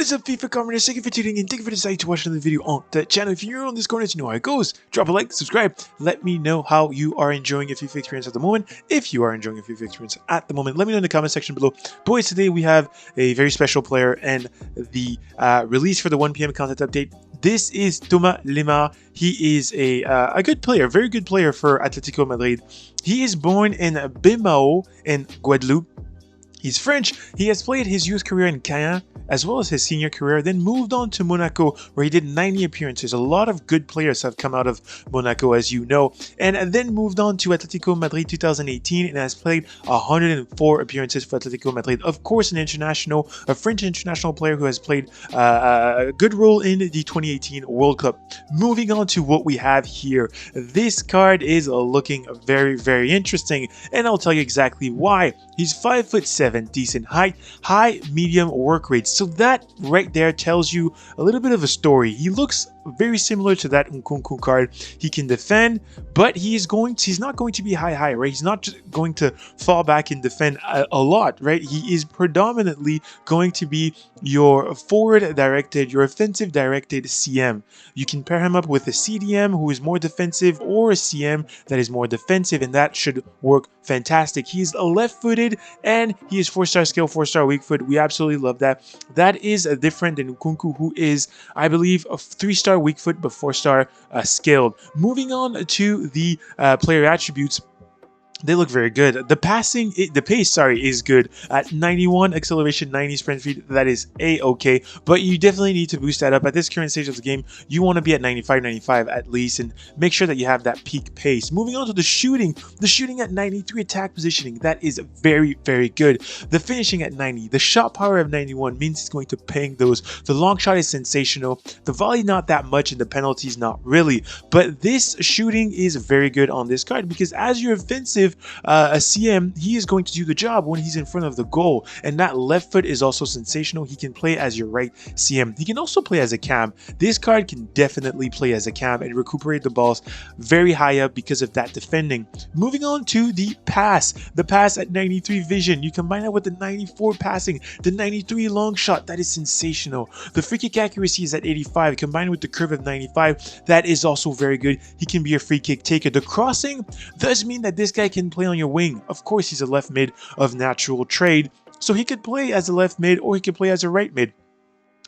What is up, FIFA commoners? Thank you for tuning in. Thank you for deciding to watch another video on the channel. If you're on this corner, you know how it goes. Drop a like, subscribe. Let me know how you are enjoying your FIFA experience at the moment. If you are enjoying your FIFA experience at the moment, let me know in the comment section below. Boys, today we have a very special player and the release for the 1 PM content update. This is Lemar. He is a good player, very good player for Atletico Madrid. He is born in Bimao in Guadeloupe. He's French. He has played his youth career in Caen as well as his senior career, then moved on to Monaco where he did 90 appearances. A lot of good players have come out of Monaco, as you know, and then moved on to Atletico Madrid 2018 and has played 104 appearances for Atletico Madrid. Of course, a French international player who has played a good role in the 2018 World Cup. Moving on to what we have here. This card is looking very, very interesting, and I'll tell you exactly why. He's 5'7", decent height, high medium work rate. So that right there tells you a little bit of a story. He looks very similar to that Nkunku card. He can defend, but he's not going to be high, right? He's not just going to fall back and defend a lot, right? He is predominantly going to be your forward directed, your offensive directed CM. You can pair him up with a CDM who is more defensive or a CM that is more defensive, and that should work fantastic. He's left-footed and he is 4-star skill, 4-star weak foot. We absolutely love that. That is different than Nkunku, who is, I believe, a 3-star weak foot but 4-star skilled. Moving on to the player attributes. They look very good. The pace, is good at 91 acceleration, 90 sprint speed. That is a-okay, but you definitely need to boost that up. At this current stage of the game, you want to be at 95 at least, and make sure that you have that peak pace. Moving on to the shooting at 93 attack positioning. That is very, very good. The finishing at 90, the shot power of 91 means he's going to ping those. The long shot is sensational. The volley not that much, and the penalties not really. But this shooting is very good on this card because as your offensive a CM, he is going to do the job when he's in front of the goal, and that left foot is also sensational. He can play as your right CM. He can also play as a cam. This card can definitely play as a cam and recuperate the balls very high up because of that defending. Moving on to the pass at 93 vision. You combine that with the 94 passing, the 93 long shot. That is sensational. The free kick accuracy is at 85 combined with the curve of 95. That is also very good. He can be a free kick taker. The crossing does mean that this guy can play on your wing. Of course, he's a left mid of natural trade, so he could play as a left mid or he could play as a right mid.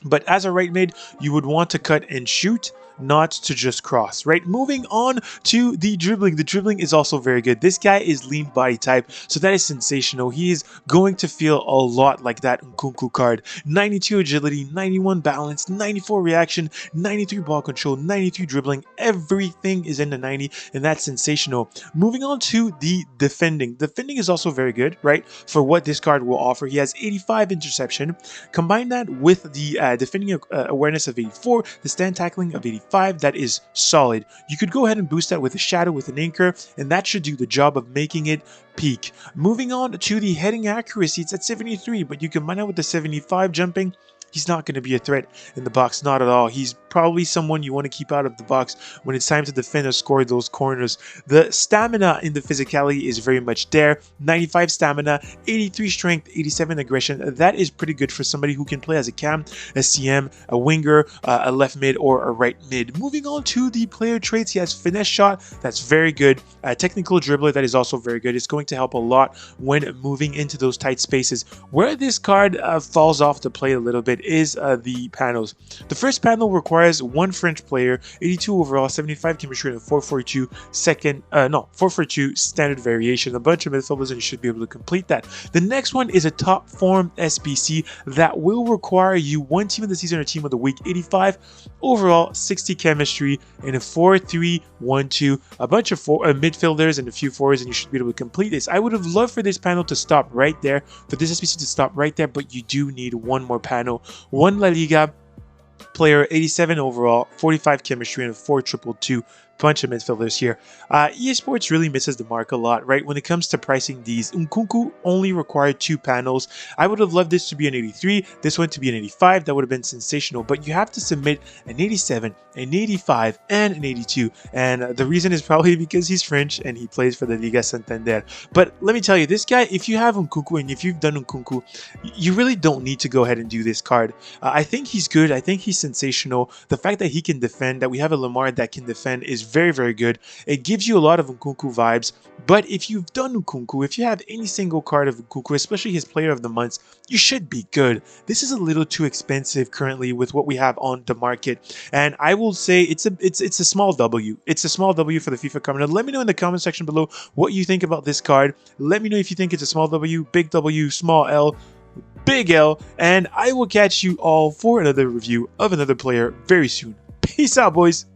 But as a right mid, you would want to cut and shoot, not to just cross, right? Moving on to the dribbling. The dribbling is also very good. This guy is lean body type, so that is sensational. He is going to feel a lot like that Nkunku card. 92 agility, 91 balance, 94 reaction, 93 ball control, 93 dribbling. Everything is in the 90, and that's sensational. Moving on to the defending. Defending is also very good, right? For what this card will offer. He has 85 interception. Combine that with the defending awareness of 84, the stand tackling of 85. That is solid. You could go ahead and boost that with a shadow, with an anchor, and that should do the job of making it peak. Moving on to the heading accuracy, it's at 73, but you combine that with the 75 jumping. He's not going to be a threat in the box, not at all. He's probably someone you want to keep out of the box when it's time to defend or score those corners. The stamina in the physicality is very much there. 95 stamina, 83 strength, 87 aggression. That is pretty good for somebody who can play as a cam, a CM, a winger, a left mid, or a right mid. Moving on to the player traits, he has finesse shot. That's very good. Technical dribbler, that is also very good. It's going to help a lot when moving into those tight spaces. Where this card falls off the plate a little bit is the panels. The first panel requires one French player, 82 overall, 75 chemistry, and a 442 442 standard variation. A bunch of midfielders, and you should be able to complete that. The next one is a top form SBC that will require you one team of the season or team of the week, 85 overall, 60 chemistry, and a 4-3-1-2. A bunch of midfielders and a few forwards, and you should be able to complete this. I would have loved for this panel to stop right there, for this SBC to stop right there, but you do need one more panel. One La Liga player, 87 overall, 45 chemistry, and a 4-2-2 bunch of midfielders here. EA Sports really misses the mark a lot, right? When it comes to pricing these, Nkunku only required 2 panels. I would have loved this to be an 83, this one to be an 85. That would have been sensational, but you have to submit an 87, an 85, and an 82. And the reason is probably because he's French and he plays for the Liga Santander. But let me tell you, this guy, if you have Nkunku and if you've done Nkunku, you really don't need to go ahead and do this card. I think he's good. I think he's sensational. The fact that he can defend, that we have a Lemar that can defend is very, very good. It gives you a lot of Nkunku vibes. But if you've done Nkunku, if you have any single card of Nkunku, especially his player of the month, you should be good. This is a little too expensive currently with what we have on the market. And I will say it's a small W. It's a small W for the FIFA card. Let me know in the comment section below what you think about this card. Let me know if you think it's a small W, big W, small L, big L, and I will catch you all for another review of another player very soon. Peace out, boys.